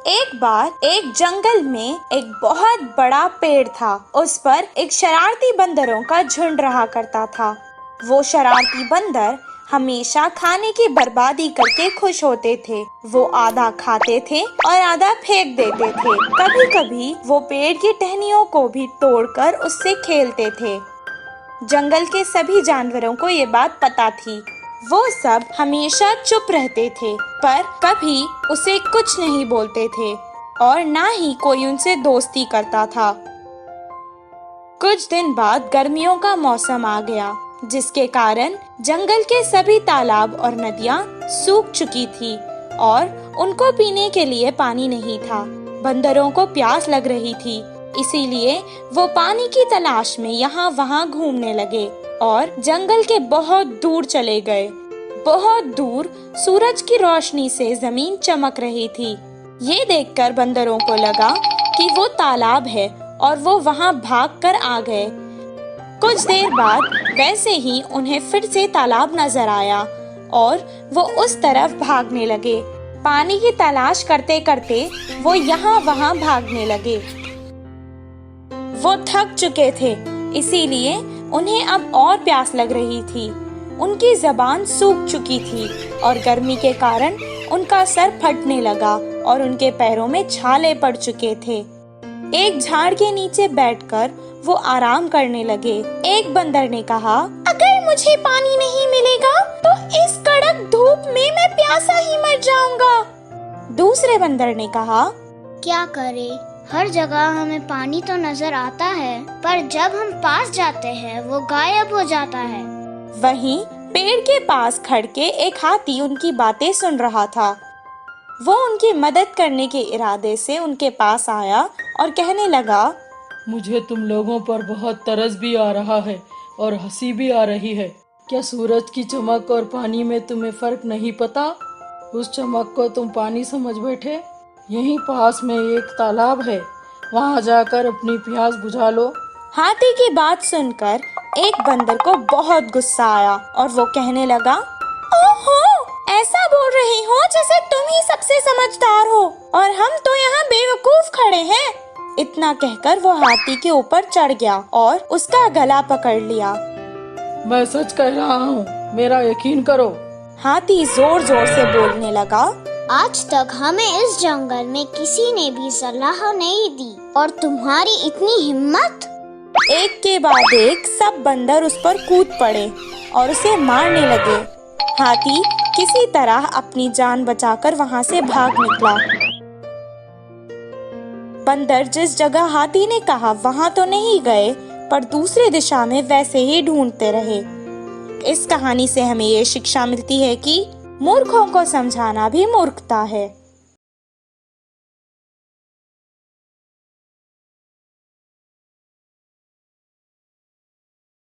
एक बार एक जंगल में एक बहुत बड़ा पेड़ था। उस पर एक शरारती बंदरों का झुंड रहा करता था। वो शरारती बंदर हमेशा खाने की बर्बादी करके खुश होते थे। वो आधा खाते थे और आधा फेंक देते थे। कभी कभी वो पेड़ की टहनियों को भी तोड़कर उससे खेलते थे। जंगल के सभी जानवरों को ये बात पता थी। वो सब हमेशा चुप रहते थे, पर कभी उसे कुछ नहीं बोलते थे और ना ही कोई उनसे दोस्ती करता था। कुछ दिन बाद गर्मियों का मौसम आ गया, जिसके कारण जंगल के सभी तालाब और नदियाँ सूख चुकी थी और उनको पीने के लिए पानी नहीं था। बंदरों को प्यास लग रही थी, इसीलिए वो पानी की तलाश में यहाँ वहाँ घूमने लगे और जंगल के बहुत दूर चले गए। बहुत दूर सूरज की रोशनी से जमीन चमक रही थी। ये देखकर बंदरों को लगा कि वो तालाब है और वो वहाँ भागकर आ गए। कुछ देर बाद वैसे ही उन्हें फिर से तालाब नजर आया और वो उस तरफ भागने लगे। पानी की तलाश करते करते वो यहाँ वहाँ भागने लगे। वो थक चुके थे, इसीलिए उन्हें अब और प्यास लग रही थी। उनकी जबान सूख चुकी थी और गर्मी के कारण उनका सर फटने लगा और उनके पैरों में छाले पड़ चुके थे। एक झाड़ के नीचे बैठकर वो आराम करने लगे। एक बंदर ने कहा, अगर मुझे पानी नहीं मिलेगा तो इस कड़क धूप में मैं प्यासा ही मर जाऊंगा। दूसरे बंदर ने कहा, क्या करे, हर जगह हमें पानी तो नजर आता है, पर जब हम पास जाते हैं वो गायब हो जाता है। वहीं पेड़ के पास खड़ के एक हाथी उनकी बातें सुन रहा था। वो उनकी मदद करने के इरादे से उनके पास आया और कहने लगा, मुझे तुम लोगों पर बहुत तरस भी आ रहा है और हंसी भी आ रही है। क्या सूरज की चमक और पानी में तुम्हें फर्क नहीं पता? उस चमक को तुम पानी समझ बैठे। यहीं पास में एक तालाब है, वहाँ जाकर अपनी प्यास बुझा लो। हाथी की बात सुनकर एक बंदर को बहुत गुस्सा आया और वो कहने लगा, ओहो, ऐसा बोल रही हो जैसे तुम ही सबसे समझदार हो और हम तो यहाँ बेवकूफ खड़े हैं। इतना कहकर वो हाथी के ऊपर चढ़ गया और उसका गला पकड़ लिया। मैं सच कह रहा हूँ, मेरा यकीन करो। हाथी जोर जोर से बोलने लगा, आज तक हमें इस जंगल में किसी ने भी सलाह नहीं दी और तुम्हारी इतनी हिम्मत। एक के बाद एक सब बंदर उस पर कूद पड़े और उसे मारने लगे। हाथी किसी तरह अपनी जान बचाकर वहाँ से भाग निकला। बंदर जिस जगह हाथी ने कहा वहाँ तो नहीं गए, पर दूसरी दिशा में वैसे ही ढूंढते रहे। इस कहानी से हमें ये शिक्षा मिलती है कि मूर्खों को समझाना भी मूर्खता है।